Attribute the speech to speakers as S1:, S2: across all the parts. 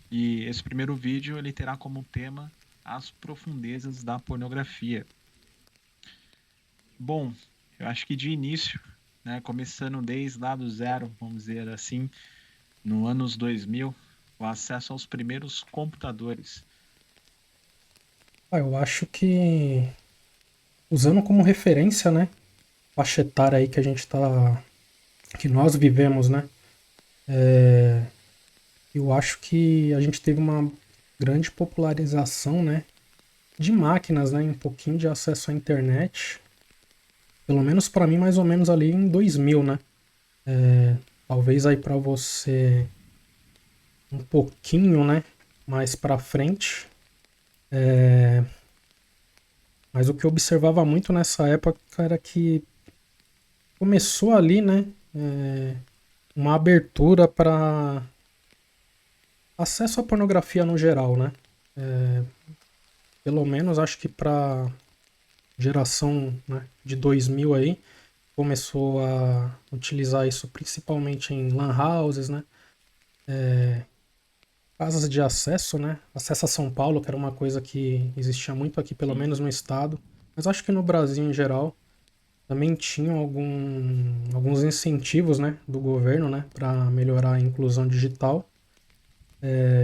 S1: E esse primeiro vídeo ele terá como tema as profundezas da pornografia. Bom, eu acho que de início, né, começando desde lá do zero, vamos dizer assim, no anos 2000, o acesso aos primeiros computadores.
S2: Eu acho que, usando como referência, né, faixa etária aí que a gente tá, que nós vivemos, né, eu acho que a gente teve uma grande popularização, né, de máquinas, né, um pouquinho de acesso à internet, pelo menos para mim mais ou menos ali em 2000, né. Talvez aí para você um pouquinho, né, mais para frente. Mas o que eu observava muito nessa época era que começou ali, né, uma abertura para acesso à pornografia no geral, né? Pelo menos acho que para geração, né, de 2000 aí, começou a utilizar isso principalmente em lan houses, né? Casas de acesso, né? Acesso a São Paulo, que era uma coisa que existia muito aqui, pelo
S1: Sim,
S2: menos no estado. Mas acho que no Brasil em geral também tinham alguns incentivos, né, do governo, né, para melhorar a inclusão digital.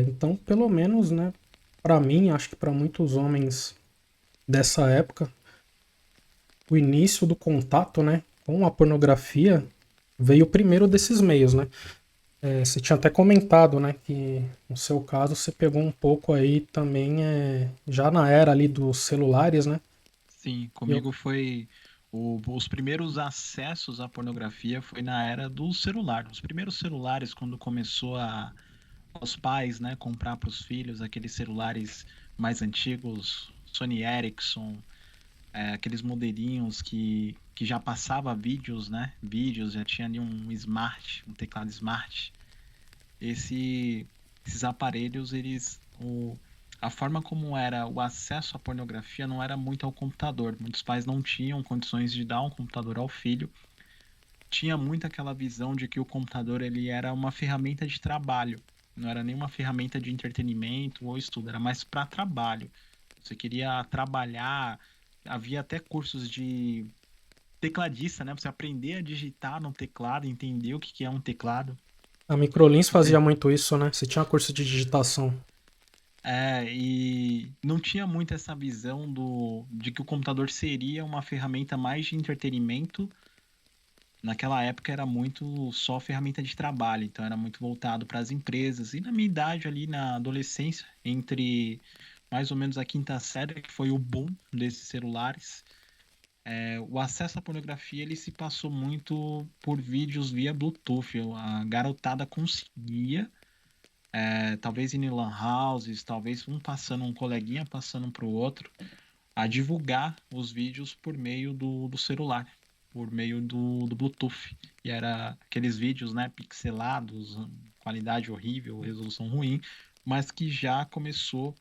S2: Então, pelo menos, né, para mim, acho que para muitos homens dessa época, o início do contato, né, com a pornografia veio primeiro desses meios, né? Você tinha até comentado, né, que no seu caso você pegou um pouco aí também, já na era ali dos celulares, né?
S1: sim,
S2: Eu,
S1: comigo foi os primeiros acessos à pornografia foi na era do celular. Os primeiros celulares, quando começou a os pais, né, comprar para os filhos aqueles celulares mais antigos, Sony Ericsson, aqueles modelinhos que já passava vídeos, né? Vídeos, já tinha ali um smart, um teclado smart. Esse, esses aparelhos, a forma como era o acesso à pornografia não era muito ao computador. Muitos pais não tinham condições de dar um computador ao filho. Tinha muito aquela visão de que o computador ele era uma ferramenta de trabalho. Não era nem uma ferramenta de entretenimento ou estudo, era mais para trabalho. Você queria trabalhar, havia até cursos de tecladista, né? Pra você aprender a digitar no teclado, entender o que que é um teclado.
S2: a Microlins
S1: Você
S2: fazia muito isso, né? Você tinha curso de digitação.
S1: e não tinha muito essa visão de que o computador seria uma ferramenta mais de entretenimento. Naquela época era muito só ferramenta de trabalho, então era muito voltado para as empresas. E na minha idade ali na adolescência, entre mais ou menos a quinta série, que foi o boom desses celulares, o acesso à pornografia ele se passou muito por vídeos via Bluetooth. A garotada conseguia, talvez em lan houses, talvez um passando, um coleguinha passando para o outro, a divulgar os vídeos por meio do celular, por meio do Bluetooth. E era aqueles vídeos, né, pixelados, qualidade horrível, resolução ruim, mas que já começou,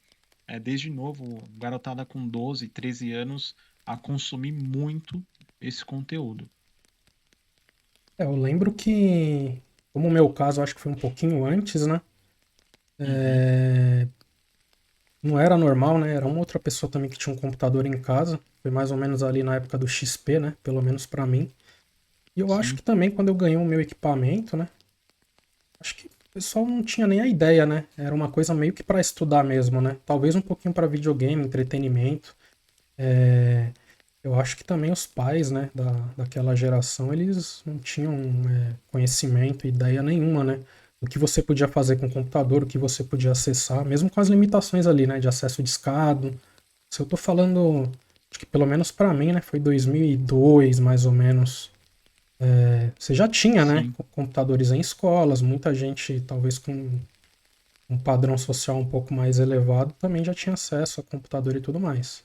S1: desde novo, garotada com 12, 13 anos, a consumir muito esse conteúdo.
S2: Eu lembro que, como o meu caso, acho que foi um pouquinho antes, né?
S1: Uhum,
S2: Não era normal, né? Era uma outra pessoa também que tinha um computador em casa. Foi mais ou menos ali na época do XP, né? Pelo menos pra mim. E eu acho
S1: sim,
S2: que também quando eu ganhei o meu equipamento, né? Acho que o pessoal não tinha nem a ideia, né? Era uma coisa meio que pra estudar mesmo, né? Talvez um pouquinho pra videogame, entretenimento. Eu acho que também os pais, né, daquela geração, eles não tinham conhecimento, ideia nenhuma, né, do que você podia fazer com o computador, o que você podia acessar, mesmo com as limitações ali, né, de acesso discado. Se eu tô falando, acho que pelo menos pra mim, né, foi 2002, mais ou menos. Você já tinha, né,
S1: sim.
S2: computadores em escolas, muita gente, talvez com um padrão social um pouco mais elevado, também já tinha acesso a computador e tudo mais.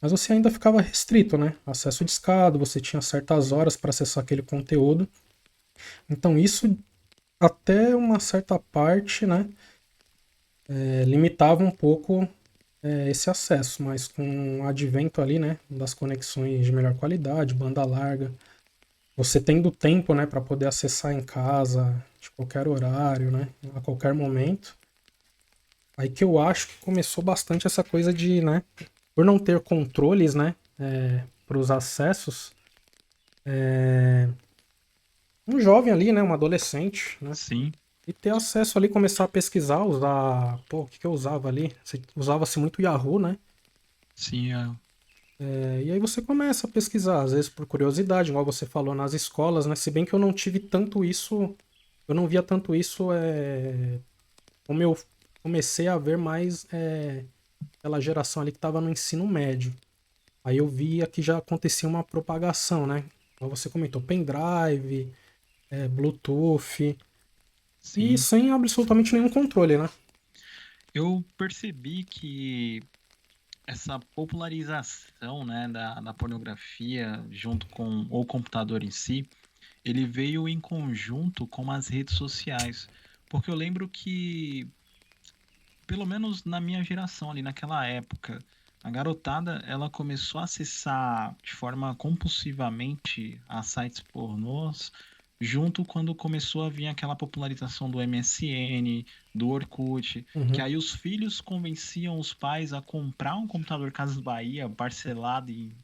S2: Mas você ainda ficava restrito, né? Acesso discado, você tinha certas horas para acessar aquele conteúdo. Então isso até uma certa parte, né, limitava um pouco esse acesso, mas com o advento ali, né, das conexões de melhor qualidade, banda larga, você tendo tempo, né, para poder acessar em casa, de qualquer horário, né, a qualquer momento, Aí que eu acho que começou bastante essa coisa de, né, por não ter controles, né, para os acessos, um jovem ali, né, um adolescente, né,
S1: Sim,
S2: e ter acesso ali, começar a pesquisar, usar, pô, o que que eu usava ali? Usava-se muito Yahoo, né?
S1: sim,
S2: E aí você começa a pesquisar, às vezes por curiosidade, igual você falou nas escolas, né? Se bem que eu não tive tanto isso, eu não via tanto isso, como eu comecei a ver mais aquela geração ali que estava no ensino médio. Aí eu via que já acontecia uma propagação, né? Como você comentou, pendrive, Bluetooth, e
S1: sim.
S2: sem absolutamente nenhum controle, né?
S1: Eu percebi que essa popularização, né, da pornografia junto com o computador em si, ele veio em conjunto com as redes sociais. Porque eu lembro que, pelo menos na minha geração ali naquela época, a garotada ela começou a acessar de forma compulsivamente a sites pornôs, junto quando começou a vir aquela popularização do MSN, do Orkut, que
S2: Uhum.
S1: aí os filhos convenciam os pais a comprar um computador Casas Bahia parcelado em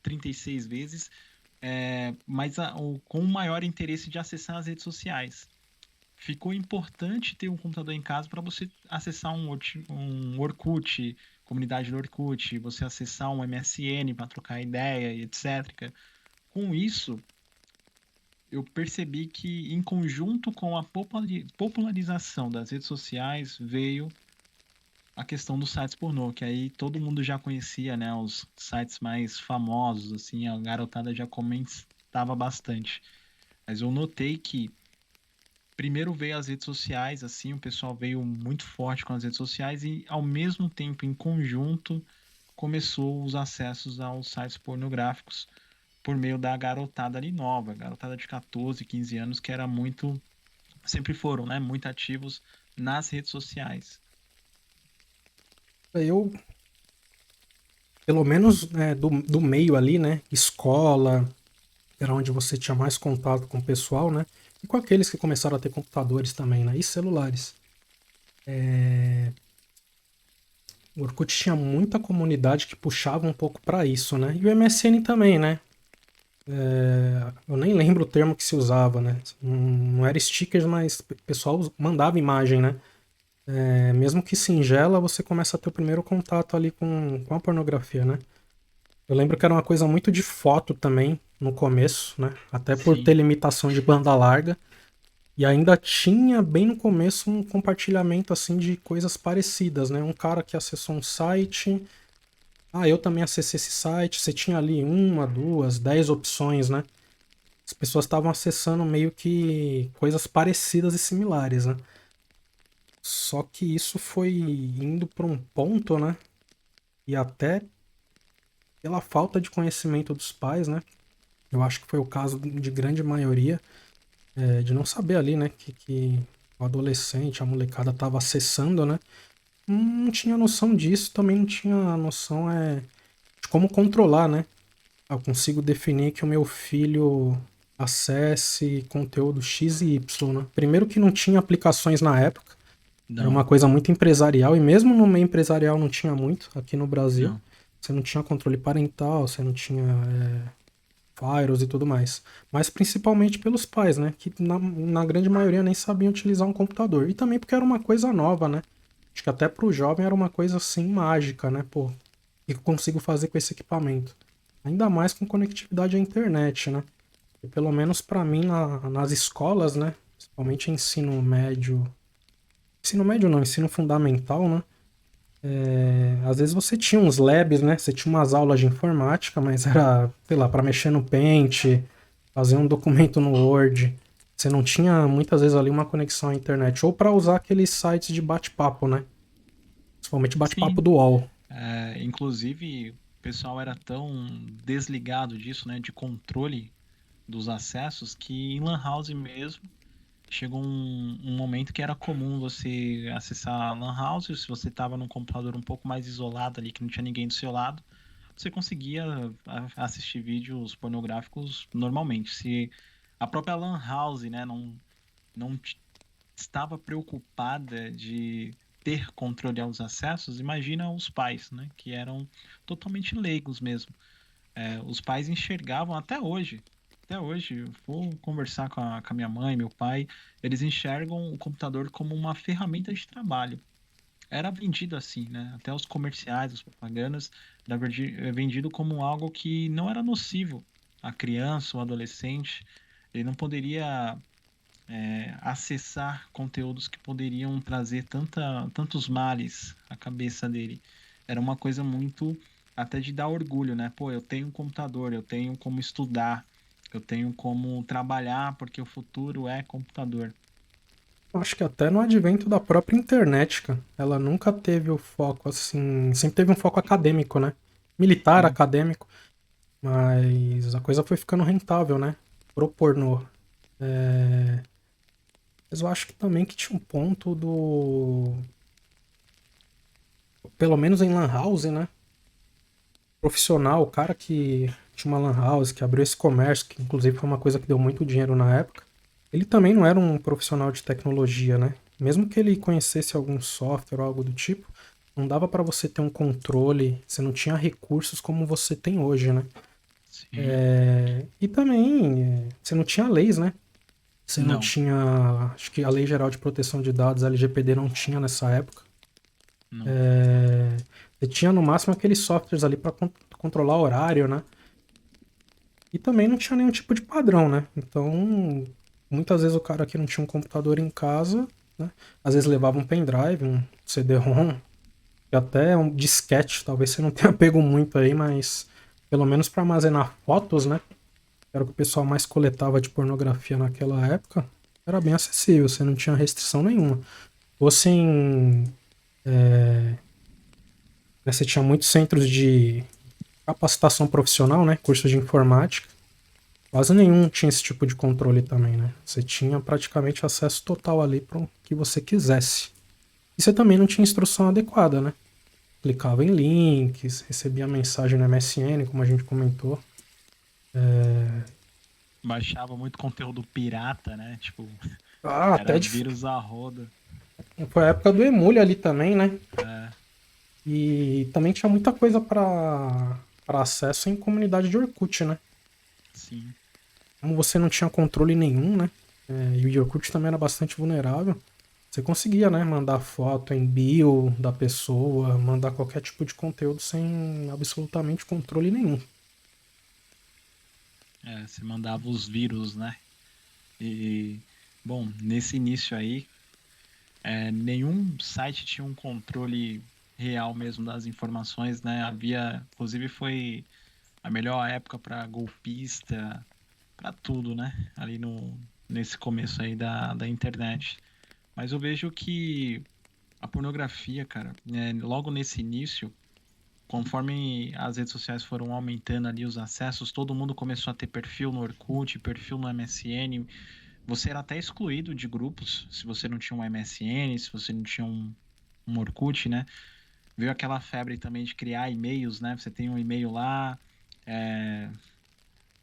S1: 36 vezes, mas com um maior interesse de acessar as redes sociais. Ficou importante ter um computador em casa para você acessar um Orkut, comunidade do Orkut, você acessar um MSN para trocar ideia e etc. Com isso, eu percebi que, em conjunto com a popularização das redes sociais, veio a questão dos sites pornô, que aí todo mundo já conhecia, né, os sites mais famosos, assim, a garotada já comentava bastante. Mas eu notei que primeiro veio as redes sociais, assim, o pessoal veio muito forte com as redes sociais e, ao mesmo tempo, em conjunto, começou os acessos aos sites pornográficos por meio da garotada ali nova, garotada de 14, 15 anos, que era muito, sempre foram, né, muito ativos nas redes sociais.
S2: Eu, pelo menos do meio ali, né? Escola, era onde você tinha mais contato com o pessoal, né? E com aqueles que começaram a ter computadores também, né? E celulares. O Orkut tinha muita comunidade que puxava um pouco pra isso, né? E o MSN também, né? Eu nem lembro o termo que se usava, né? Não era stickers, mas o pessoal mandava imagem, né? Mesmo que singela, você começa a ter o primeiro contato ali com a pornografia, né? Eu lembro que era uma coisa muito de foto também, no começo, né? Até por ter
S1: Sim,
S2: limitação de banda larga. E ainda tinha bem no começo um compartilhamento assim de coisas parecidas, né? Um cara que acessou um site, eu também acessei esse site, você tinha ali uma, duas, 10 opções, né? As pessoas estavam acessando meio que coisas parecidas e similares, né? Só que isso foi indo para um ponto, né? E até pela falta de conhecimento dos pais, né? Eu acho que foi o caso de grande maioria, de não saber ali, né? Que o adolescente, a molecada estava acessando, né? Não tinha noção disso, também não tinha noção de como controlar, né? Eu consigo definir que o meu filho acesse conteúdo X e Y, né? Primeiro que não tinha aplicações na época, era uma
S1: não,
S2: coisa muito empresarial, e mesmo no meio empresarial não tinha muito aqui no Brasil.
S1: não.
S2: Você não tinha controle parental, você não tinha firewalls e tudo mais. Mas principalmente pelos pais, né? Que na grande maioria nem sabiam utilizar um computador. E também porque era uma coisa nova, né? Acho que até pro jovem era uma coisa assim mágica, né? Pô, o que eu consigo fazer com esse equipamento? Ainda mais com conectividade à internet, né? E pelo menos para mim nas escolas, né? Principalmente ensino médio. Ensino médio não, ensino fundamental, né? Às vezes você tinha uns labs, né? Você tinha umas aulas de informática, mas era, sei lá, para mexer no Paint, fazer um documento no Word. Você não tinha muitas vezes ali uma conexão à internet. Ou para usar aqueles sites de bate-papo, né? Principalmente bate-papo
S1: Sim,
S2: do UOL.
S1: inclusive o pessoal era tão desligado disso, né, de controle dos acessos, que em Lan House mesmo chegou um momento que era comum você acessar a Lan House, se você estava num computador um pouco mais isolado ali, que não tinha ninguém do seu lado, você conseguia assistir vídeos pornográficos normalmente. Se a própria Lan House, né, não estava preocupada de ter controle aos acessos, imagina os pais, né? Que eram totalmente leigos mesmo. Os pais enxergavam até hoje, eu vou conversar com a minha mãe, meu pai, eles enxergam o computador como uma ferramenta de trabalho. Era vendido assim, né? Até os comerciais, as propagandas, era vendido como algo que não era nocivo à criança ou adolescente. Ele não poderia acessar conteúdos que poderiam trazer tantos males à cabeça dele. Era uma coisa muito até de dar orgulho, né? Pô, eu tenho um computador, eu tenho como estudar, eu tenho como trabalhar, porque o futuro é computador.
S2: Eu acho que até no advento da própria internet, cara, ela nunca teve o foco assim. Sempre teve um foco acadêmico, né? Militar,
S1: Sim,
S2: acadêmico. Mas a coisa foi ficando rentável, né? Pro pornô. Mas eu acho que também que tinha um ponto do. Pelo menos em Lan House, né? Profissional, o cara que tinha uma Lan House, que abriu esse comércio, que inclusive foi uma coisa que deu muito dinheiro na época. Ele também não era um profissional de tecnologia, né? Mesmo que ele conhecesse algum software ou algo do tipo, não dava para você ter um controle, você não tinha recursos como você tem hoje, né?
S1: sim.
S2: E também você não tinha leis, né? Você não
S1: Não,
S2: tinha. Acho que a Lei Geral de Proteção de Dados, a LGPD, não tinha nessa época.
S1: não.
S2: Você tinha no máximo aqueles softwares ali para controlar horário, né? E também não tinha nenhum tipo de padrão, né? Então, muitas vezes o cara que não tinha um computador em casa, né? Às vezes levava um pendrive, um CD-ROM, e até um disquete. Talvez você não tenha pego muito aí, mas pelo menos para armazenar fotos, né? Era o que o pessoal mais coletava de pornografia naquela época. Era bem acessível, você não tinha restrição nenhuma. Fosse em. Né, você tinha muitos centros de capacitação profissional, né? Curso de informática. Quase nenhum tinha esse tipo de controle também, né? Você tinha praticamente acesso total ali para o que você quisesse. E você também não tinha instrução adequada, né? Clicava em links, recebia mensagem no MSN, como a gente comentou.
S1: Baixava muito conteúdo pirata, né? Tipo,
S2: Ah,
S1: era vírus a roda.
S2: foi a época do Emule ali também, né?
S1: É,
S2: E também tinha muita coisa para acesso em comunidade de Orkut, né?
S1: sim.
S2: Como você não tinha controle nenhum, né? E o Orkut também era bastante vulnerável. Você conseguia, né, mandar foto em bio da pessoa, mandar qualquer tipo de conteúdo sem absolutamente controle nenhum.
S1: Você mandava os vírus, né? E, bom, nesse início aí, nenhum site tinha um controle real mesmo das informações, né? Havia, inclusive, foi a melhor época para golpista, para tudo, né? Ali no, nesse começo aí da internet. Mas eu vejo que a pornografia, cara, logo nesse início, conforme as redes sociais foram aumentando ali os acessos, todo mundo começou a ter perfil no Orkut, perfil no MSN. Você era até excluído de grupos se você não tinha um MSN, se você não tinha um Orkut, né? Veio aquela febre também de criar e-mails, né? Você tem um e-mail lá, é,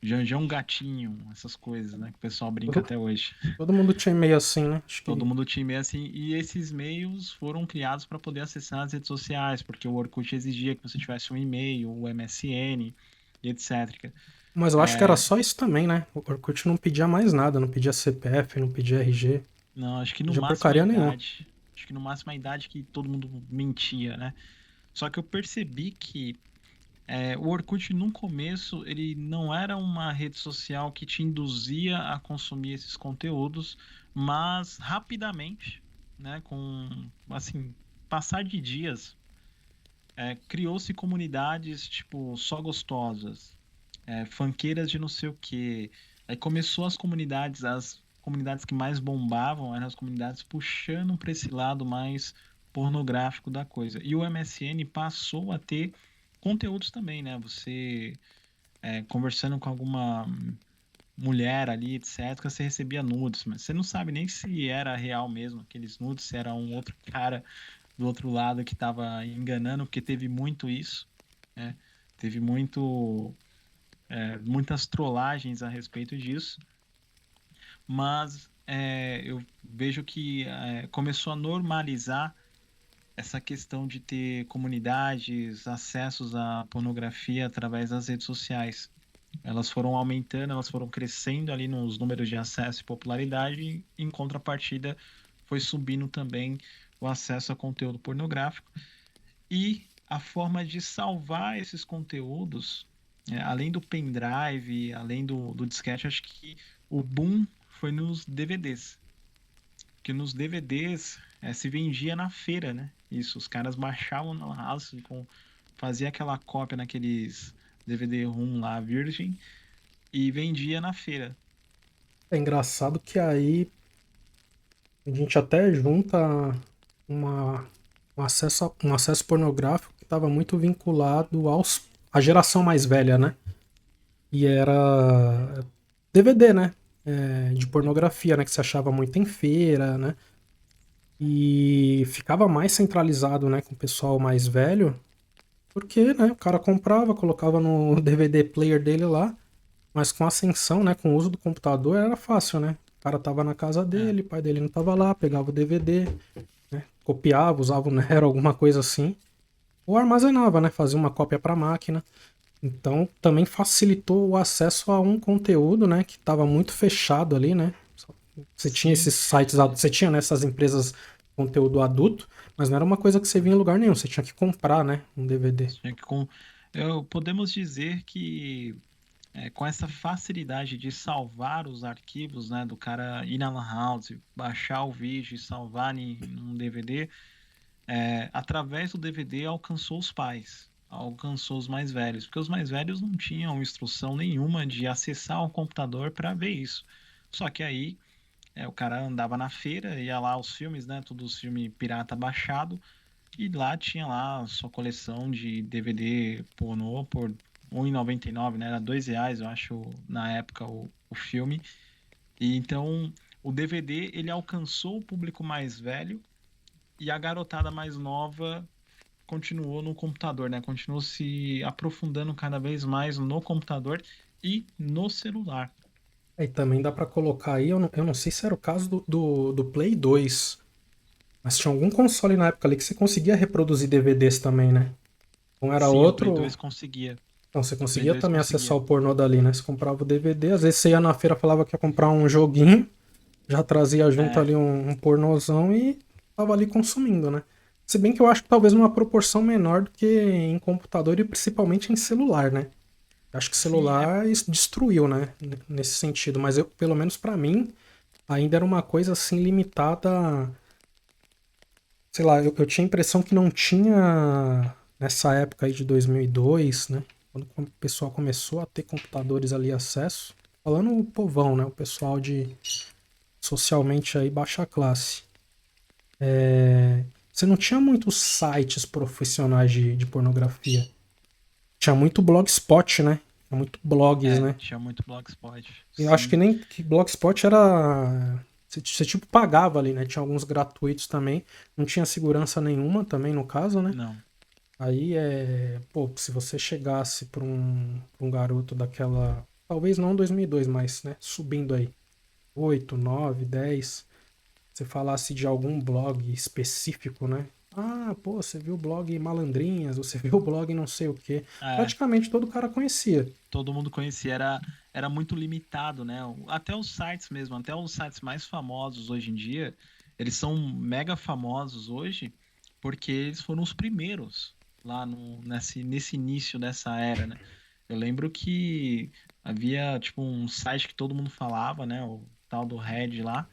S1: Janjão Gatinho, essas coisas, né? Que o pessoal brinca
S2: Todo,
S1: até hoje.
S2: todo mundo tinha e-mail assim, né? Acho
S1: Todo
S2: que.
S1: mundo tinha e-mail assim, e esses e-mails foram criados para poder acessar as redes sociais, porque o Orkut exigia que você tivesse um e-mail, o MSN, e etc.
S2: Mas eu acho que era só isso também, né? O Orkut não pedia mais nada, não pedia CPF, não pedia RG, não
S1: Não, acho que no
S2: pedia
S1: máximo a
S2: porcaria nenhuma.
S1: idade. Acho que no máximo a idade que todo mundo mentia, né? Só que eu percebi que o Orkut no começo ele não era uma rede social que te induzia a consumir esses conteúdos, mas rapidamente, né, com assim, passar de dias, criou-se comunidades tipo só gostosas, funkeiras de não sei o quê. Aí começou as comunidades que mais bombavam eram as comunidades puxando para esse lado mais pornográfico da coisa. E o MSN passou a ter conteúdos também, né? Você conversando com alguma mulher ali, etc., você recebia nudes, mas você não sabe nem se era real mesmo aqueles nudes, se era um outro cara do outro lado que estava enganando, porque teve muito isso, né? Teve muitas trollagens a respeito disso, mas eu vejo que começou a normalizar essa questão de ter comunidades, acessos à pornografia através das redes sociais. Elas foram aumentando, elas foram crescendo ali nos números de acesso e popularidade, e em contrapartida foi subindo também o acesso a conteúdo pornográfico. E a forma de salvar esses conteúdos, além do pendrive, além do disquete, acho que o boom foi nos DVDs. Que nos DVDs se vendia na feira, né? Isso, os caras baixavam na house, fazia aquela cópia naqueles DVD-ROM lá, Virgin, e vendia na feira.
S2: É engraçado que aí a gente até junta uma, um acesso pornográfico que estava muito vinculado à geração mais velha, né? E era DVD, né? De pornografia, né? Que se achava muito em feira, né? E ficava mais centralizado, né? Com o pessoal mais velho, porque, né? O cara comprava, colocava no DVD player dele lá, mas com a ascensão, né? Com o uso do computador era fácil, né? O cara tava na casa
S1: É,
S2: dele, o pai dele não tava lá, pegava o DVD, copiava, usava o Nero, alguma coisa assim, ou armazenava, né? Fazia uma cópia para a máquina. Então também facilitou o acesso a um conteúdo, né? Que estava muito fechado ali, né? Você tinha
S1: sim.
S2: esses sites, você tinha nessas empresas conteúdo adulto, mas não era uma coisa que você via em lugar nenhum. Você tinha que comprar, né? Um DVD.
S1: Tinha que podemos dizer que com essa facilidade de salvar os arquivos, né, do cara ir na Lan House, baixar o vídeo e salvar em um DVD, através do DVD alcançou os pais, alcançou os mais velhos, porque os mais velhos não tinham instrução nenhuma de acessar o computador para ver isso. Só que aí o cara andava na feira, ia lá os filmes, né, todos os filmes pirata baixado, e lá tinha lá a sua coleção de DVD pornô por R$ 1,99, né? Era R$ 2, eu acho, na época, o filme. E então o DVD ele alcançou o público mais velho e a garotada mais nova continuou no computador, né? Continuou se aprofundando cada vez mais no computador e no celular.
S2: E também dá para colocar aí, eu não sei se era o caso do Play 2, mas tinha algum console na época ali que você conseguia reproduzir DVDs também, né? Então era
S1: Sim, o Play
S2: outro.
S1: 2 conseguia.
S2: Então você
S1: O Play
S2: conseguia
S1: 2
S2: também acessar
S1: conseguia.
S2: o pornô dali, né? Você comprava o DVD, às vezes você ia na feira, falava que ia comprar um joguinho, já trazia junto
S1: É,
S2: ali um pornozão e tava ali consumindo, né? Se bem que eu acho que talvez numa proporção menor do que em computador e principalmente em celular, né? Acho que
S1: sim,
S2: celular isso destruiu, né? Nesse sentido, mas eu, pelo menos pra mim, ainda era uma coisa assim limitada. Sei lá, eu tinha a impressão que não tinha nessa época aí de 2002, né? Quando o pessoal começou a ter computadores ali acesso, falando o povão, né? O pessoal de socialmente aí baixa classe. Você não tinha muitos sites profissionais de pornografia. Tinha muito blogspot, né? Tinha muito blogs, né?
S1: tinha muito Blogspot.
S2: Eu acho que
S1: Sim.
S2: nem que blogspot era. Você tipo pagava ali, né? Tinha alguns gratuitos também. Não tinha segurança nenhuma também, no caso, né?
S1: Não.
S2: Aí pô, se você chegasse pra um garoto daquela, talvez não 2002, mas, né, subindo aí, 8, 9, 10, você falasse de algum blog específico, né? Ah, pô, você viu o blog Malandrinhas, você viu o blog não sei o quê.
S1: É,
S2: Praticamente todo cara conhecia.
S1: todo mundo conhecia, era muito limitado, né? Até os sites mesmo, até os sites mais famosos hoje em dia, eles são mega famosos hoje porque eles foram os primeiros lá nesse início dessa era, né? Eu lembro que havia tipo um site que todo mundo falava, né? O tal do Red lá.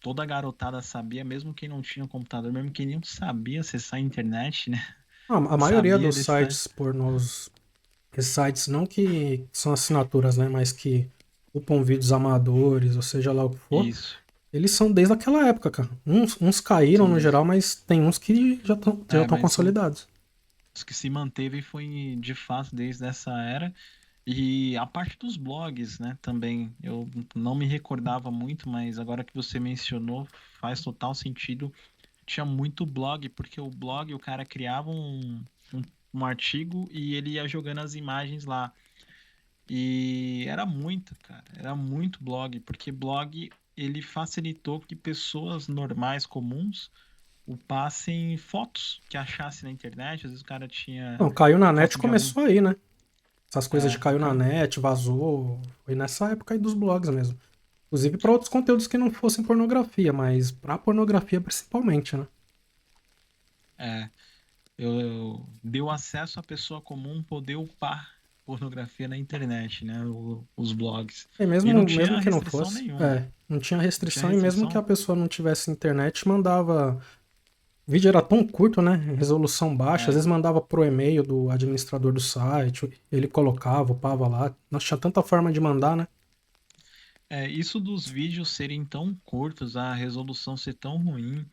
S1: Toda a garotada sabia, mesmo quem não tinha computador, mesmo quem não sabia acessar a internet, né?
S2: A maioria
S1: Sabia
S2: dos
S1: desse site.
S2: sites pornôs, esses sites não que são assinaturas, né, mas que upam vídeos amadores, ou seja lá o que for,
S1: Isso,
S2: eles são desde aquela época, cara. Uns caíram
S1: são
S2: no
S1: desde.
S2: geral, mas tem uns que já estão
S1: Mas
S2: consolidados.
S1: os que se manteve foi de fato desde essa era. E a parte dos blogs, né, também, eu não me recordava muito, mas agora que você mencionou, faz total sentido. Tinha muito blog, porque o blog, o cara criava um artigo e ele ia jogando as imagens lá. E era muito, cara, era muito blog, porque blog ele facilitou que pessoas normais, comuns, upassem fotos que achasse na internet. Às vezes o cara tinha
S2: Não, caiu na net
S1: foto de algum.
S2: começou aí, né? Essas coisas de caiu na
S1: Então,
S2: net, vazou. Foi nessa época aí dos blogs mesmo. Inclusive para outros conteúdos que não fossem pornografia, mas pra pornografia principalmente, né?
S1: é, eu deu acesso à pessoa comum poder upar pornografia na internet, né? Os blogs.
S2: E
S1: E não
S2: mesmo
S1: tinha
S2: que não
S1: restrição
S2: fosse,
S1: nenhuma.
S2: não tinha
S1: Não tinha
S2: restrição e mesmo que
S1: restrição.
S2: a pessoa não tivesse internet, mandava. O vídeo era tão curto, né? Resolução baixa, às
S1: É,
S2: vezes mandava pro e-mail do administrador do site, ele colocava, upava lá. Nossa, tinha tanta forma de mandar, né?
S1: isso dos vídeos serem tão curtos, a resolução ser tão ruim,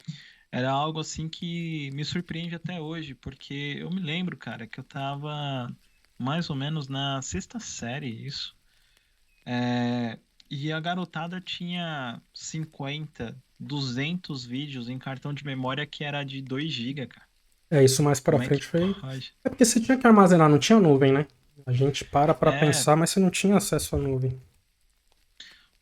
S1: era algo assim que me surpreende até hoje, porque eu me lembro, cara, que eu tava mais ou menos na sexta série, isso. É, e a garotada tinha 50, 200 vídeos em cartão de memória que era de 2 GB, cara.
S2: É, isso mais pra
S1: Como é que
S2: frente foi.
S1: pode?
S2: É porque você tinha que armazenar, não tinha nuvem, né? A gente pra
S1: É,
S2: pensar, mas você não tinha acesso à nuvem.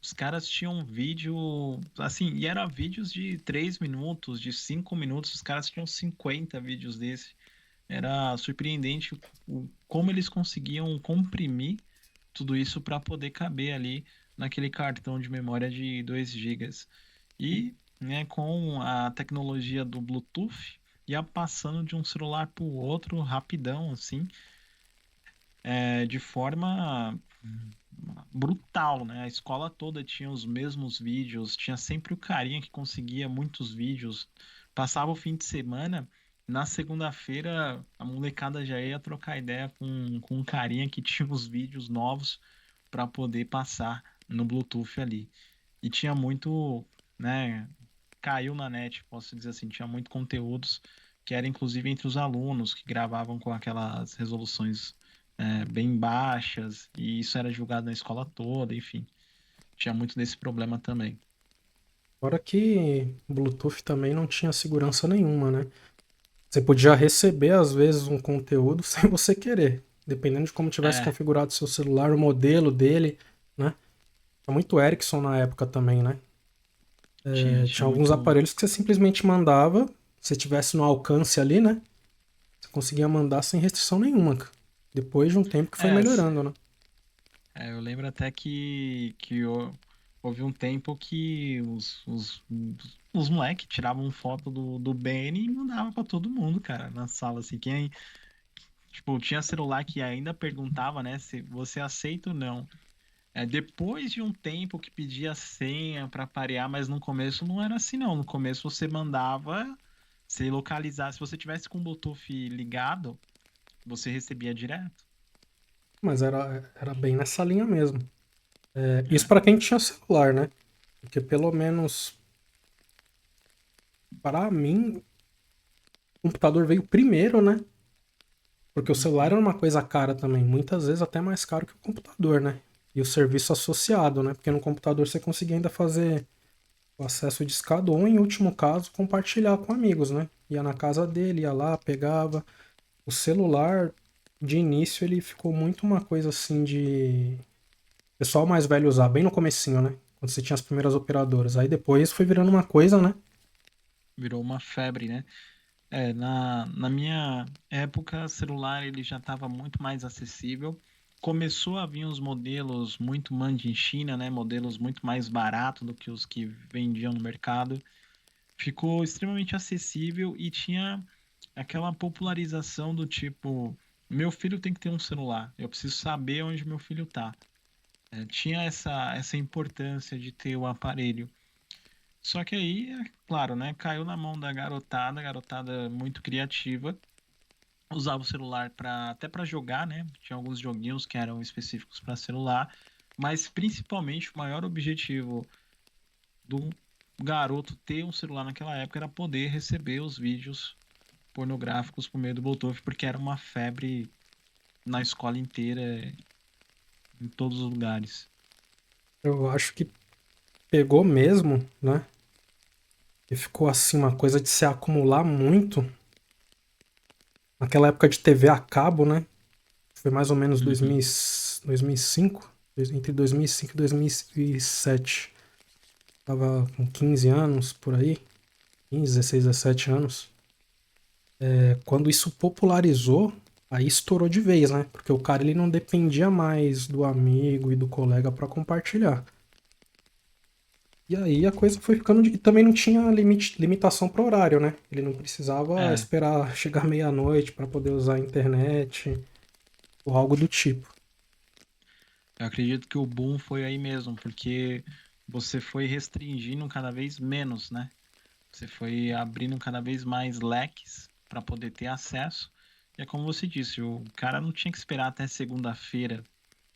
S1: os caras tinham um vídeo, assim, e era vídeos de 3 minutos, de 5 minutos, os caras tinham 50 vídeos desse. Era surpreendente como eles conseguiam comprimir tudo isso para poder caber ali naquele cartão de memória de 2 gigas. E, né, com a tecnologia do Bluetooth, ia passando de um celular para o outro rapidão, assim, de forma brutal, né? A escola toda tinha os mesmos vídeos, tinha sempre o carinha que conseguia muitos vídeos. Passava o fim de semana, na segunda-feira a molecada já ia trocar ideia com um carinha que tinha os vídeos novos para poder passar no Bluetooth ali. E tinha muito, né? Caiu na net, posso dizer assim, tinha muito conteúdos que era inclusive entre os alunos que gravavam com aquelas resoluções bem baixas, e isso era divulgado na escola toda, enfim, tinha muito desse problema também.
S2: Fora que Bluetooth também não tinha segurança nenhuma, né? Você podia receber, às vezes, um conteúdo sem você querer. Dependendo de como tivesse
S1: É,
S2: configurado seu celular, o modelo dele, né? Tinha muito Ericsson na época também, né?
S1: tinha
S2: Tinha alguns
S1: muito.
S2: aparelhos que você simplesmente mandava, se tivesse no alcance ali, né? Você conseguia mandar sem restrição nenhuma, cara. Depois de um tempo que foi
S1: É,
S2: melhorando, né?
S1: eu lembro até que houve um tempo que os moleques tiravam foto do Ben e mandavam pra todo mundo, cara, na sala, assim, quem, tipo, tinha celular que ainda perguntava, né, se você aceita ou não. Depois de um tempo que pedia senha para parear, mas no começo não era assim, não. No começo você mandava, você localizar. Se você tivesse com o Bluetooth ligado, você recebia direto.
S2: Mas era bem nessa linha mesmo. Isso
S1: É.
S2: para quem tinha celular, né? Porque pelo menos para mim, o computador veio primeiro, né? Porque o celular
S1: Uhum.
S2: era uma coisa cara também, muitas vezes até mais caro que o computador, né? E o serviço associado, né? Porque no computador você conseguia ainda fazer o acesso discado ou, em último caso, compartilhar com amigos, né? Ia na casa dele, ia lá, pegava. O celular, de início, ele ficou muito uma coisa assim de pessoal mais velho usar, bem no comecinho, né? Quando você tinha as primeiras operadoras. Aí depois foi virando uma coisa, né?
S1: Virou uma febre, né? Na minha época, celular ele já estava muito mais acessível. Começou a vir os modelos muito made in China, né? Modelos muito mais baratos do que os que vendiam no mercado. Ficou extremamente acessível e tinha aquela popularização do tipo, meu filho tem que ter um celular, eu preciso saber onde meu filho tá. Tinha essa importância de ter o aparelho. Só que aí, claro, né, caiu na mão da garotada, garotada muito criativa, usava o celular até para jogar, né? Tinha alguns joguinhos que eram específicos para celular, mas principalmente o maior objetivo do garoto ter um celular naquela época era poder receber os vídeos pornográficos por meio do Bluetooth, porque era uma febre na escola inteira, em todos os lugares.
S2: Eu acho que pegou mesmo, né? E ficou assim uma coisa de se acumular muito. Naquela época de TV a cabo, né? Foi mais ou menos
S1: Uhum.
S2: 2005, entre 2005 e 2007. Tava com 15 anos por aí. 15, 16, 17 anos. Quando isso popularizou, aí estourou de vez, né? Porque o cara ele não dependia mais do amigo e do colega pra compartilhar. E aí a coisa foi ficando. E também não tinha limitação para horário, né? Ele não precisava
S1: É,
S2: esperar chegar meia-noite para poder usar a internet ou algo do tipo.
S1: eu acredito que o boom foi aí mesmo, porque você foi restringindo cada vez menos, né? Você foi abrindo cada vez mais leques para poder ter acesso. E é como você disse, o cara não tinha que esperar até segunda-feira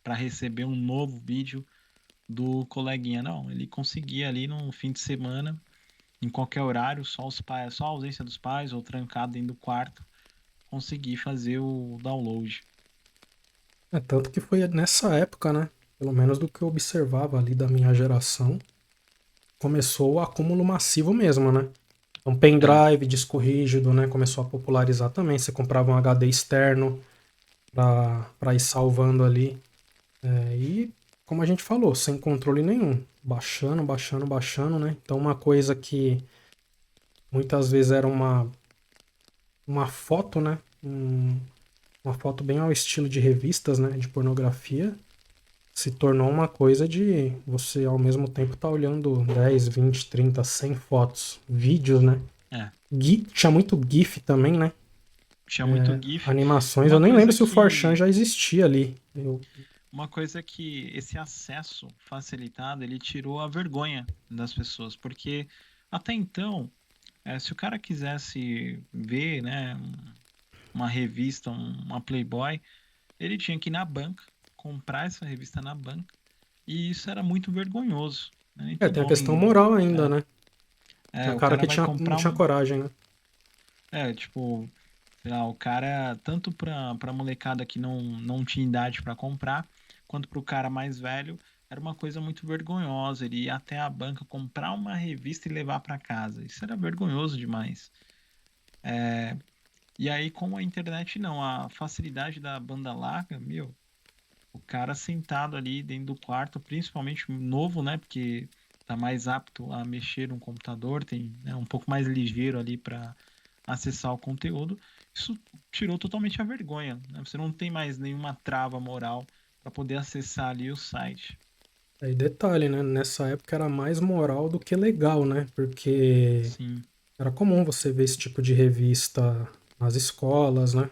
S1: para receber um novo vídeo do coleguinha, não. Ele conseguia ali no fim de semana, em qualquer horário, só os pais, só a ausência dos pais ou trancado dentro do quarto, conseguir fazer o download.
S2: É tanto que foi nessa época, né? Pelo menos do que eu observava ali da minha geração, começou o acúmulo massivo mesmo, né? Então,
S1: É,
S2: pendrive, disco rígido, né? Começou a popularizar também. Você comprava um HD externo para ir salvando ali. E, como a gente falou, sem controle nenhum. Baixando, baixando, baixando, né? Então, uma coisa que muitas vezes era uma foto, né? Uma foto bem ao estilo de revistas, né? De pornografia. Se tornou uma coisa de você ao mesmo tempo estar olhando 10, 20, 30, 100 fotos, vídeos, né?
S1: é.
S2: Tinha muito GIF também, né?
S1: Tinha muito GIF.
S2: Animações. Eu
S1: Uma
S2: nem lembro
S1: coisa
S2: se o 4chan
S1: que
S2: já existia ali.
S1: Uma coisa que esse acesso facilitado, ele tirou a vergonha das pessoas, porque até então, se o cara quisesse ver, né, uma revista, uma Playboy, ele tinha que ir na banca, comprar essa revista na banca, e isso era muito vergonhoso, né? Nem todo
S2: Tem a questão
S1: homem,
S2: moral ainda, né? Tinha
S1: o
S2: cara
S1: cara
S2: que
S1: vai
S2: não
S1: comprar
S2: tinha coragem, né?
S1: tipo, sei lá, o cara, tanto pra molecada que não tinha idade pra comprar, quanto pro cara mais velho, era uma coisa muito vergonhosa. Ele ia até a banca comprar uma revista e levar pra casa. Isso era vergonhoso demais. E aí, com a internet, não, a facilidade da banda larga, meu, o cara sentado ali dentro do quarto, principalmente novo, né? Porque tá mais apto a mexer no computador, tem, né, um pouco mais ligeiro ali para acessar o conteúdo. Isso tirou totalmente a vergonha, né? Você não tem mais nenhuma trava moral para poder acessar ali o site.
S2: Aí detalhe, né? Nessa época era mais moral do que legal, né? Porque
S1: Sim,
S2: era comum você ver esse tipo de revista nas escolas, né?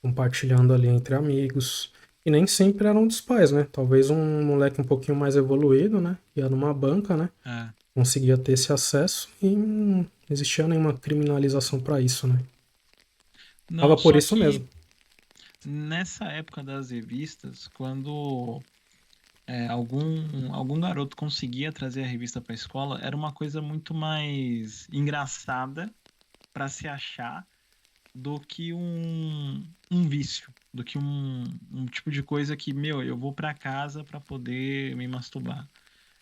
S2: Compartilhando ali entre amigos. E nem sempre eram dos pais, né? Talvez um moleque um pouquinho mais evoluído, né? Ia numa banca, né?
S1: é.
S2: Conseguia ter esse acesso e não existia nenhuma criminalização para isso, né?
S1: Não,
S2: Tava por
S1: só
S2: isso
S1: que
S2: mesmo.
S1: nessa época das revistas, quando algum garoto conseguia trazer a revista para a escola, era uma coisa muito mais engraçada para se achar do que um vício, do que um tipo de coisa que, meu, eu vou para casa para poder me masturbar.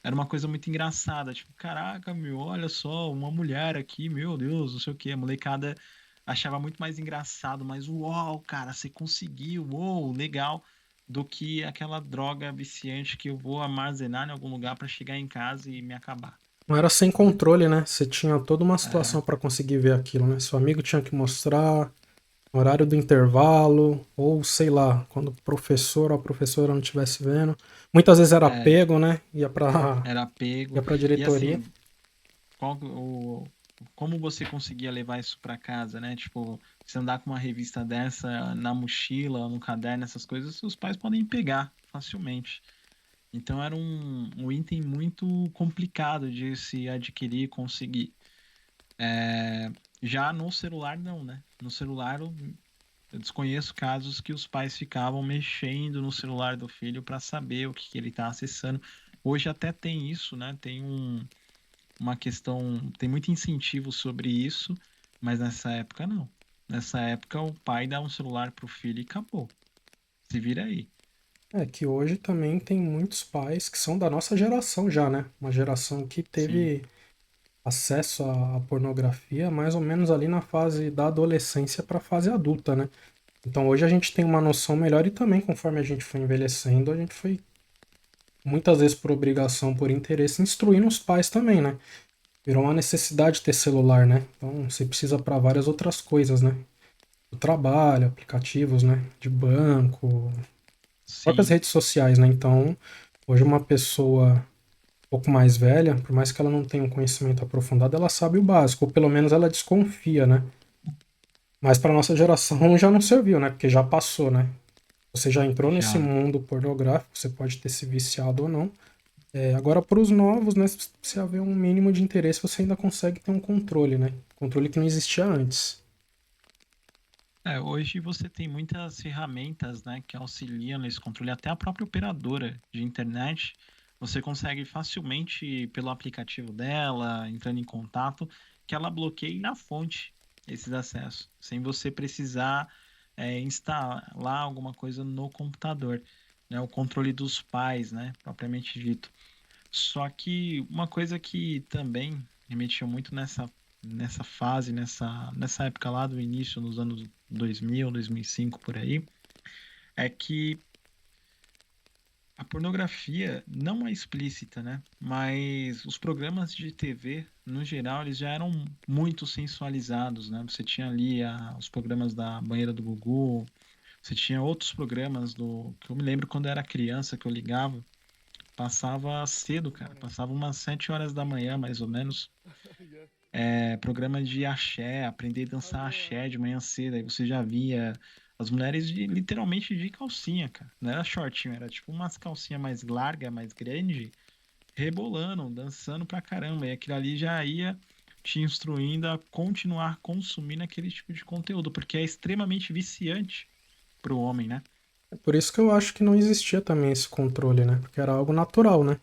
S1: Era uma coisa muito engraçada, tipo, caraca, meu, olha só, uma mulher aqui, meu Deus, não sei o que. A molecada achava muito mais engraçado, mas uau, cara, você conseguiu, uau, legal, do que aquela droga viciante que eu vou armazenar em algum lugar para chegar em casa e me acabar,
S2: Não era sem
S1: né?
S2: controle, né? Você tinha toda uma
S1: É,
S2: situação para conseguir ver aquilo, né? Seu amigo tinha que mostrar, horário do intervalo, ou sei lá, quando o professor ou a professora não estivesse vendo. Muitas vezes era
S1: é,
S2: pego, né?
S1: era
S2: Ia
S1: pego.
S2: pra
S1: E
S2: diretoria.
S1: assim, como você conseguia levar isso para casa, né? Tipo, você andar com uma revista dessa na mochila, no caderno, essas coisas, seus pais podem pegar facilmente. Então era um item muito complicado de se adquirir e conseguir. Já no celular, não, né? No celular, eu desconheço casos que os pais ficavam mexendo no celular do filho para saber o que ele está acessando. Hoje até tem isso, né? Tem uma questão, tem muito incentivo sobre isso, mas nessa época não. Nessa época o pai dá um celular pro filho e acabou. Se vira aí.
S2: É que hoje também tem muitos pais que são da nossa geração já, né? Uma geração que
S1: Sim,
S2: teve acesso à pornografia mais ou menos ali na fase da adolescência para a fase adulta, né? Então hoje a gente tem uma noção melhor e também conforme a gente foi envelhecendo, a gente foi muitas vezes por obrigação, por interesse, instruindo os pais também, né? Virou uma necessidade ter celular, né? Então você precisa para várias outras coisas, né? Do trabalho, aplicativos, né? De banco, próprias
S1: Sim,
S2: redes sociais, né? Então, hoje uma pessoa um pouco mais velha, por mais que ela não tenha um conhecimento aprofundado, ela sabe o básico, ou pelo menos ela desconfia, né? Mas para nossa geração já não serviu, né? Porque já passou, né? Você já entrou nesse
S1: já.
S2: mundo pornográfico, você pode ter se viciado ou não. Agora, para os novos, né? Se você haver um mínimo de interesse, você ainda consegue ter um controle, né? Controle que não existia antes.
S1: Hoje você tem muitas ferramentas, né, que auxiliam nesse controle, até a própria operadora de internet, você consegue facilmente, pelo aplicativo dela, entrando em contato, que ela bloqueie na fonte esses acessos, sem você precisar instalar alguma coisa no computador, né, o controle dos pais, né, propriamente dito. Só que uma coisa que também me mexeu muito nessa fase, nessa época lá do início, nos anos 2000, 2005, por aí, é que a pornografia não é explícita, né? Mas os programas de TV, no geral, eles já eram muito sensualizados, né? Você tinha ali os programas da Banheira do Gugu, você tinha outros programas que eu me lembro quando eu era criança que eu ligava. Passava cedo, cara. Passava umas 7 horas da manhã, mais ou menos. Programa de axé, aprender a dançar axé de manhã cedo. Aí você já via as mulheres literalmente de calcinha, cara. Não era shortinho, era tipo umas calcinhas mais larga, mais grande, rebolando, dançando pra caramba. E aquilo ali já ia te instruindo a continuar consumindo aquele tipo de conteúdo, porque é extremamente viciante pro homem, né?
S2: É por isso que eu acho que não existia também esse controle, né? Porque era algo natural, né?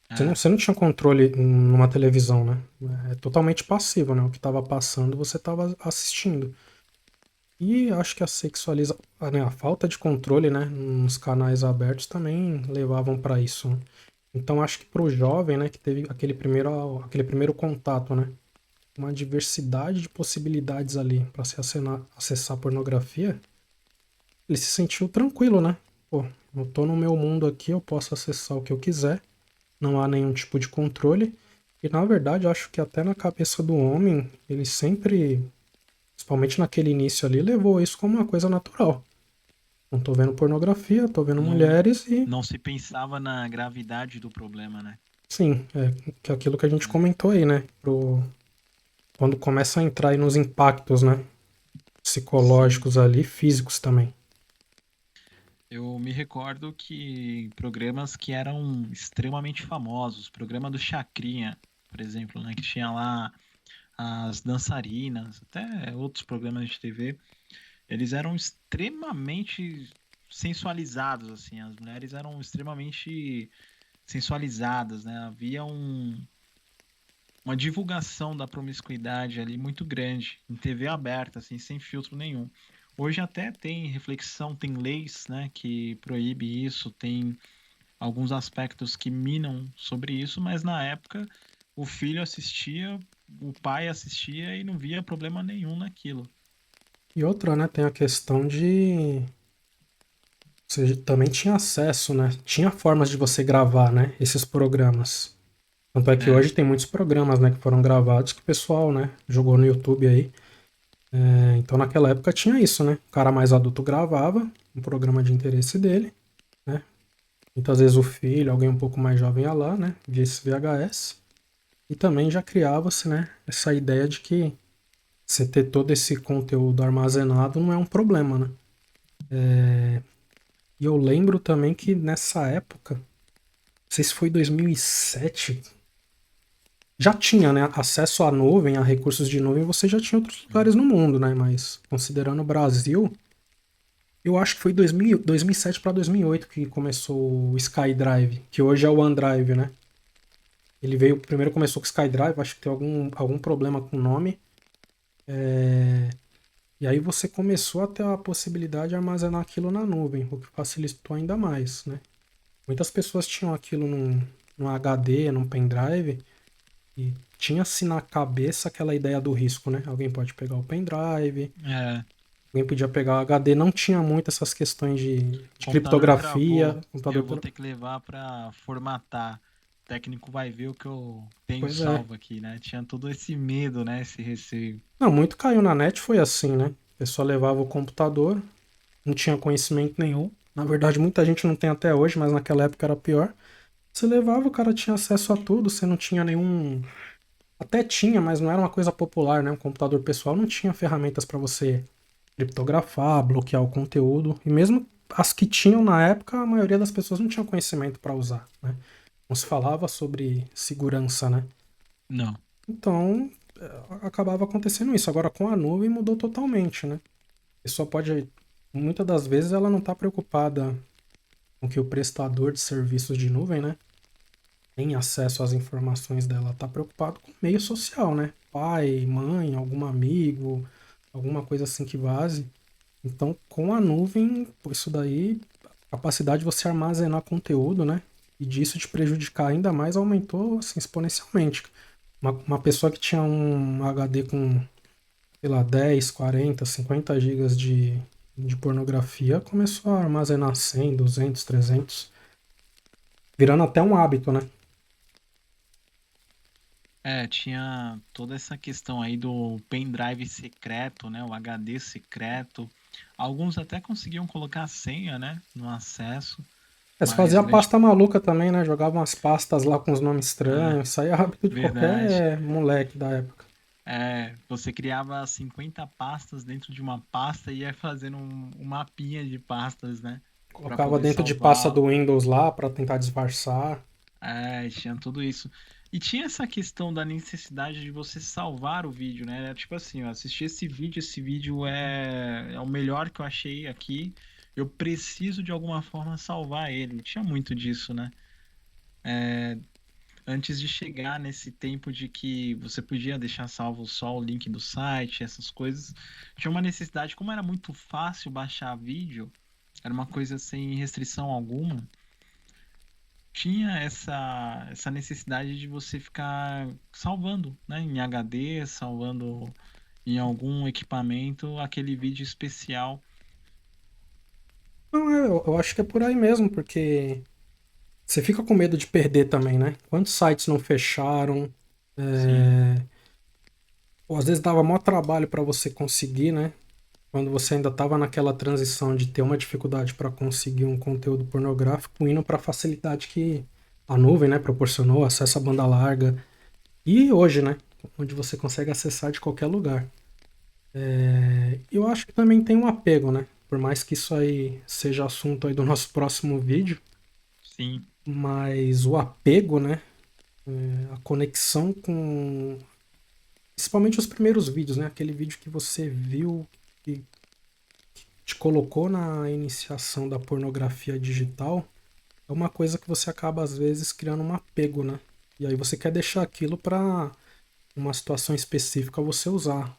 S1: É,
S2: Você não tinha controle numa televisão, né? É totalmente passivo, né? O que estava passando, você estava assistindo. E acho que a falta de controle, né, nos canais abertos também levavam para isso, né? Então acho que para o jovem, né, que teve aquele primeiro contato, né, uma diversidade de possibilidades ali para se acessar pornografia, ele se sentiu tranquilo, né? Pô, eu tô no meu mundo aqui, eu posso acessar o que eu quiser, não há nenhum tipo de controle. E na verdade, eu acho que até na cabeça do homem, ele sempre, principalmente naquele início ali, levou isso como uma coisa natural. Não tô vendo pornografia, tô vendo
S1: não,
S2: mulheres e,
S1: não se pensava na gravidade do problema, né?
S2: sim, que é aquilo que a gente comentou aí, né? Quando começa a entrar aí nos impactos, né?
S1: Sim.
S2: Psicológicos ali, físicos também.
S1: Eu me recordo que programas que eram extremamente famosos, programa do Chacrinha, por exemplo, né, que tinha lá as dançarinas, até outros programas de TV, eles eram extremamente sensualizados, assim, as mulheres eram extremamente sensualizadas, né? Havia uma divulgação da promiscuidade ali muito grande, em TV aberta, assim, sem filtro nenhum. Hoje até tem reflexão, tem leis, né, que proíbe isso, tem alguns aspectos que minam sobre isso, mas na época o filho assistia, o pai assistia e não via problema nenhum naquilo.
S2: E outra, né? Tem a questão de. Você também tinha acesso, né? Tinha formas de você gravar, né? Esses programas. Tanto é que
S1: É,
S2: hoje tem muitos programas, né? Que foram gravados que o pessoal, né? Jogou no YouTube aí. Então naquela época tinha isso, né? O cara mais adulto gravava um programa de interesse dele, né? Muitas vezes o filho, alguém um pouco mais jovem ia lá, né? Via esse VHS. E também já criava-se, né? Essa ideia de que você ter todo esse conteúdo armazenado não é um problema, né? E eu lembro também que nessa época, não sei se foi 2007, já tinha, né? Acesso à nuvem, a recursos de nuvem, você já tinha em outros lugares no mundo, né? Mas considerando o Brasil, eu acho que foi 2007 para 2008 que começou o SkyDrive, que hoje é o OneDrive, né? Ele veio, primeiro começou com o SkyDrive, acho que tem algum problema com o nome. E aí você começou a ter a possibilidade de armazenar aquilo na nuvem, o que facilitou ainda mais, né? Muitas pessoas tinham aquilo num HD, num pendrive, e tinha-se na cabeça aquela ideia do risco, né? Alguém pode pegar o pendrive,
S1: é,
S2: alguém podia pegar o HD, não tinha muito essas questões de
S1: computador
S2: criptografia,
S1: travou,
S2: computador.
S1: eu vou ter que levar para formatar. técnico vai ver o que eu tenho
S2: Pois é.
S1: salvo aqui, né? Tinha todo esse medo, né? Esse receio.
S2: Não, muito caiu na net foi assim, né? A pessoa levava o computador, não tinha conhecimento nenhum. Na verdade, muita gente não tem até hoje, mas naquela época era pior. Você levava, o cara tinha acesso a tudo, você não tinha nenhum. Até tinha, mas não era uma coisa popular, né? Um computador pessoal não tinha ferramentas para você criptografar, bloquear o conteúdo. E mesmo as que tinham na época, a maioria das pessoas não tinha conhecimento para usar, né? Não se falava sobre segurança, né?
S1: Não.
S2: Então, acabava acontecendo isso. Agora, com a nuvem, mudou totalmente, né? A pessoa pode. Muitas das vezes ela não está preocupada com que o prestador de serviços de nuvem, né? Tem acesso às informações dela. Está preocupado com o meio social, né? Pai, mãe, algum amigo, alguma coisa assim que vaze. Então, com a nuvem, isso daí, a capacidade de você armazenar conteúdo, né? E disso te prejudicar ainda mais aumentou assim, exponencialmente. Uma pessoa que tinha um HD com, sei lá, 10, 40, 50 gigas de pornografia começou a armazenar 100, 200, 300, virando até um hábito, né?
S1: É, tinha toda essa questão aí do pendrive secreto, né? O HD secreto. Alguns até conseguiam colocar a senha, né? No acesso,
S2: É, você
S1: mas
S2: fazia
S1: grande.
S2: pasta maluca também, né? Jogava umas pastas lá com os nomes
S1: É,
S2: estranhos. Isso aí é hábito de
S1: verdade.
S2: qualquer moleque da época.
S1: É, você criava 50 pastas dentro de uma pasta e ia fazendo um mapinha de pastas, né? Pra
S2: Colocava
S1: poder
S2: dentro de pasta
S1: salvar.
S2: do Windows lá pra tentar disfarçar.
S1: É, tinha tudo isso. E tinha essa questão da necessidade de você salvar o vídeo, né? Era tipo assim, eu assisti esse vídeo é o melhor que eu achei aqui. Eu preciso de alguma forma salvar ele. Tinha muito disso, né? Antes de chegar nesse tempo de que você podia deixar salvo só o link do site, essas coisas, tinha uma necessidade, como era muito fácil baixar vídeo, era uma coisa sem restrição alguma, tinha essa necessidade de você ficar salvando, né, em HD, salvando em algum equipamento aquele vídeo especial.
S2: Não, eu acho que é por aí mesmo, porque você fica com medo de perder também, né? Quantos sites não fecharam?
S1: Sim,
S2: É... Ou às vezes dava maior trabalho para você conseguir, né? Quando você ainda estava naquela transição de ter uma dificuldade para conseguir um conteúdo pornográfico, indo para a facilidade que a nuvem, né, proporcionou, acesso à banda larga. E hoje, né, onde você consegue acessar de qualquer lugar. Eu acho que também tem um apego, né? Por mais que isso aí seja assunto aí do nosso próximo vídeo,
S1: sim.
S2: mas o apego, né? A conexão com. Principalmente os primeiros vídeos, né? Aquele vídeo que você viu e te colocou na iniciação da pornografia digital, é uma coisa que você acaba às vezes criando um apego, né? E aí você quer deixar aquilo para uma situação específica você usar.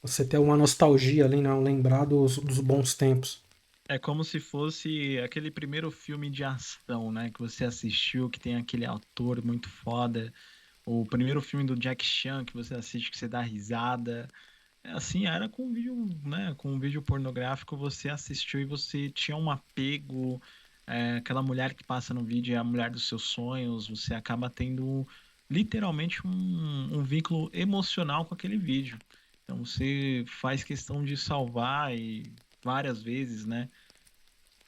S2: Você ter uma nostalgia ali, né? Um lembrar dos bons tempos.
S1: É como se fosse aquele primeiro filme de ação, né, que você assistiu, que tem aquele ator muito foda. O primeiro filme do Jack Chan que você assiste, que você dá risada. É assim, era com vídeo, né? Com um vídeo pornográfico, você assistiu e você tinha um apego. Aquela mulher que passa no vídeo é a mulher dos seus sonhos. Você acaba tendo literalmente um vínculo emocional com aquele vídeo. Então você faz questão de salvar e várias vezes, né?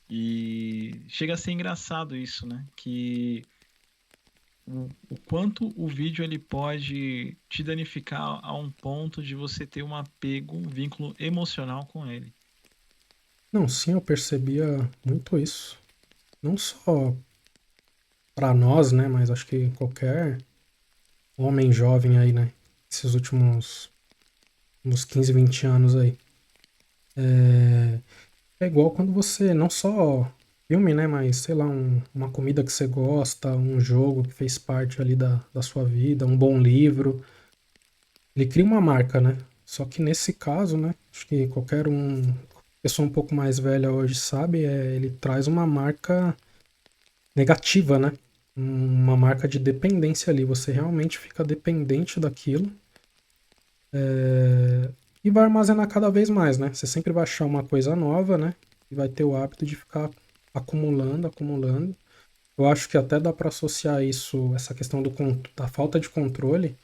S1: E chega a ser engraçado isso, né? Que o quanto o vídeo ele pode te danificar a um ponto de você ter um apego, um vínculo emocional com ele.
S2: Não, sim, eu percebia muito isso. Não só para nós, né? Mas acho que qualquer homem jovem aí, né? Esses últimos uns 15, 20 anos aí. É igual quando você, não só filme, né? Mas sei lá, uma comida que você gosta, um jogo que fez parte ali da sua vida, um bom livro. Ele cria uma marca, né? Só que nesse caso, né? Acho que qualquer pessoa um pouco mais velha hoje sabe, ele traz uma marca negativa, né? Uma marca de dependência ali. Você realmente fica dependente daquilo e vai armazenar cada vez mais, né? Você sempre vai achar uma coisa nova, né? E vai ter o hábito de ficar acumulando, acumulando. Eu acho que até dá para associar isso, essa questão da falta de controle,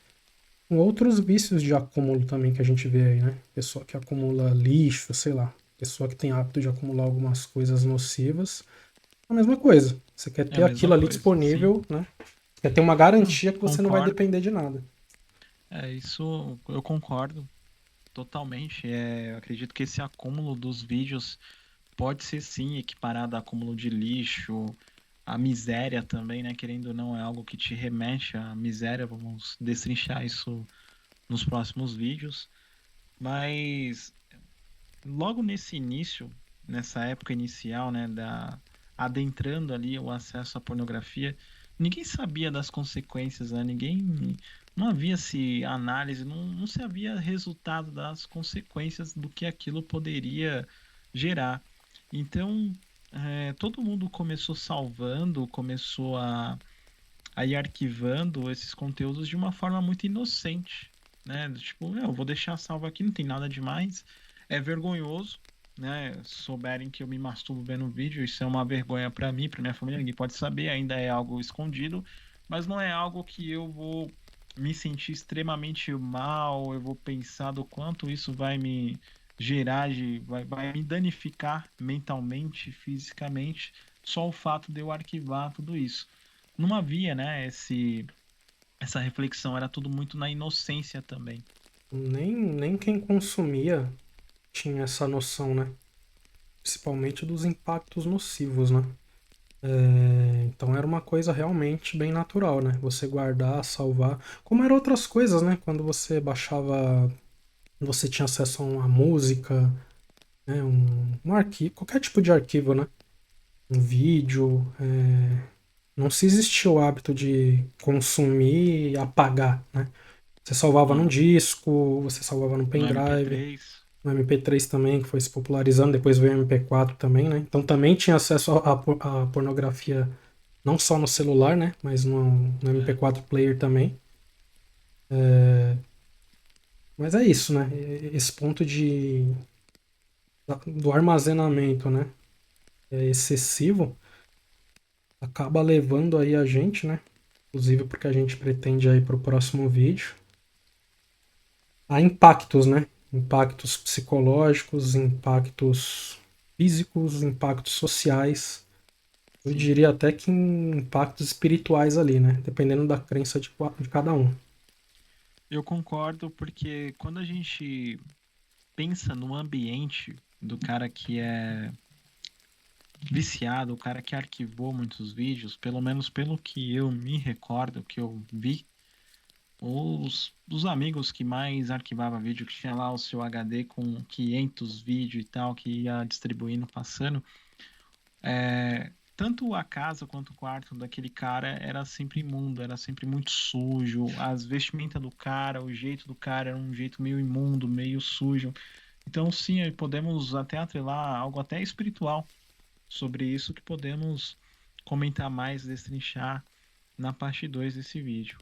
S2: com outros vícios de acúmulo também que a gente vê aí, né? Pessoa que acumula lixo, sei lá. Pessoa que tem hábito de acumular algumas coisas nocivas. É a mesma coisa. Você quer
S1: É a
S2: ter
S1: mesma
S2: aquilo ali
S1: coisa, sim.
S2: disponível, né? Você quer ter uma
S1: Não,
S2: garantia que você não vai
S1: concordo.
S2: depender de nada.
S1: É, isso eu concordo totalmente. Eu acredito que esse acúmulo dos vídeos pode ser sim equiparado a acúmulo de lixo, a miséria também, né? Querendo ou não, é algo que te remete à miséria. Vamos destrinchar isso nos próximos vídeos. Mas logo nesse início, nessa época inicial, né, adentrando ali o acesso à pornografia, ninguém sabia das consequências, né? Ninguém, não havia se análise, não se havia resultado das consequências do que aquilo poderia gerar. Então, todo mundo começou salvando, começou a ir arquivando esses conteúdos de uma forma muito inocente, né? Tipo, eu vou deixar salvo aqui, não tem nada demais. É vergonhoso, né? Souberem que eu me masturbo vendo o vídeo, isso é uma vergonha para mim, para minha família, ninguém pode saber, ainda é algo escondido, mas não é algo que eu vou me sentir extremamente mal, eu vou pensar do quanto isso vai me gerar vai me danificar mentalmente, fisicamente, só o fato de eu arquivar tudo isso. Não havia, né, essa reflexão, era tudo muito na inocência também.
S2: Nem quem consumia tinha essa noção, né? Principalmente dos impactos nocivos, né? Então era uma coisa realmente bem natural, né? Você guardar, salvar. Como eram outras coisas, né? Quando você baixava, você tinha acesso a uma música, né? Um arquivo, qualquer tipo de arquivo, né? Um vídeo. Não se existia o hábito de consumir e apagar, né? Você salvava num
S1: Não,
S2: disco, você salvava no
S1: no
S2: pendrive,
S1: MP3,
S2: no MP3 também, que foi se popularizando, depois veio o MP4 também, né? Então também tinha acesso à pornografia não só no celular, né? Mas no
S1: é,
S2: MP4 player também. Mas é isso, né? Esse ponto do armazenamento, né? É excessivo, acaba levando aí a gente, né? Inclusive porque a gente pretende aí para o próximo vídeo, a impactos, né? Impactos psicológicos, impactos físicos, impactos sociais. Eu
S1: sim.
S2: diria até que impactos espirituais ali, né? Dependendo da crença de cada um.
S1: Eu concordo porque quando a gente pensa no ambiente do cara que é viciado, o cara que arquivou muitos vídeos, pelo menos pelo que eu me recordo, que eu vi, os amigos que mais arquivava vídeo, que tinha lá o seu HD com 500 vídeos e tal, que ia distribuindo, passando, tanto a casa quanto o quarto daquele cara era sempre imundo, era sempre muito sujo. As vestimentas do cara, o jeito do cara era um jeito meio imundo, meio sujo. Então, sim, aí podemos até atrelar algo até espiritual sobre isso que podemos comentar mais, destrinchar na parte 2 desse vídeo.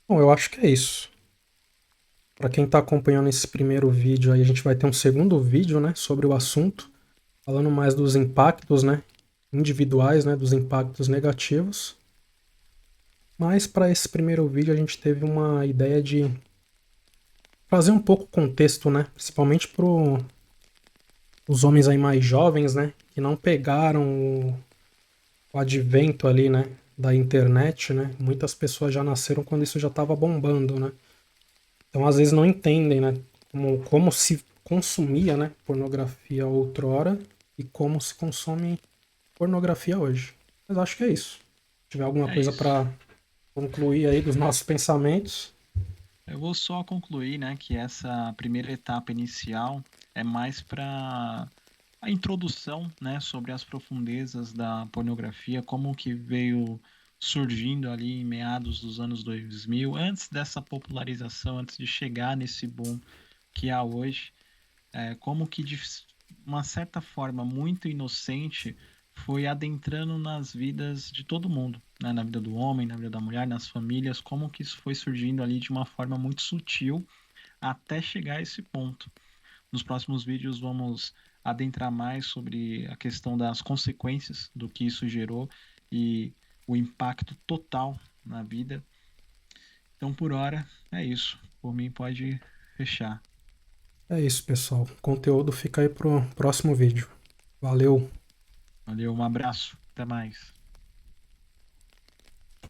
S2: Bom, eu acho que é isso. Para quem está acompanhando esse primeiro vídeo aí, a gente vai ter um segundo vídeo, né, sobre o assunto, falando mais dos impactos, né, individuais, né, dos impactos negativos. Mas para esse primeiro vídeo a gente teve uma ideia de fazer um pouco contexto, né, principalmente para os homens aí mais jovens, né, que não pegaram o advento ali, né, da internet, né. Muitas pessoas já nasceram quando isso já estava bombando, né. Então, às vezes, não entendem, né? Como se consumia, né, pornografia outrora e como se consome pornografia hoje. Mas acho que é isso. Se tiver alguma
S1: É
S2: coisa
S1: isso.
S2: para concluir aí dos nossos pensamentos.
S1: Eu vou só concluir, né, que essa primeira etapa inicial é mais para a introdução, né, sobre as profundezas da pornografia, como que veio surgindo ali em meados dos anos 2000, antes dessa popularização, antes de chegar nesse boom que há hoje, como que de uma certa forma muito inocente foi adentrando nas vidas de todo mundo, né? Na vida do homem, na vida da mulher, nas famílias, como que isso foi surgindo ali de uma forma muito sutil até chegar a esse ponto. Nos próximos vídeos vamos adentrar mais sobre a questão das consequências do que isso gerou e o impacto total na vida. Então, por hora, é isso. Por mim, pode fechar.
S2: É isso, pessoal. O conteúdo fica aí pro próximo vídeo. Valeu!
S1: Valeu, um abraço. Até mais.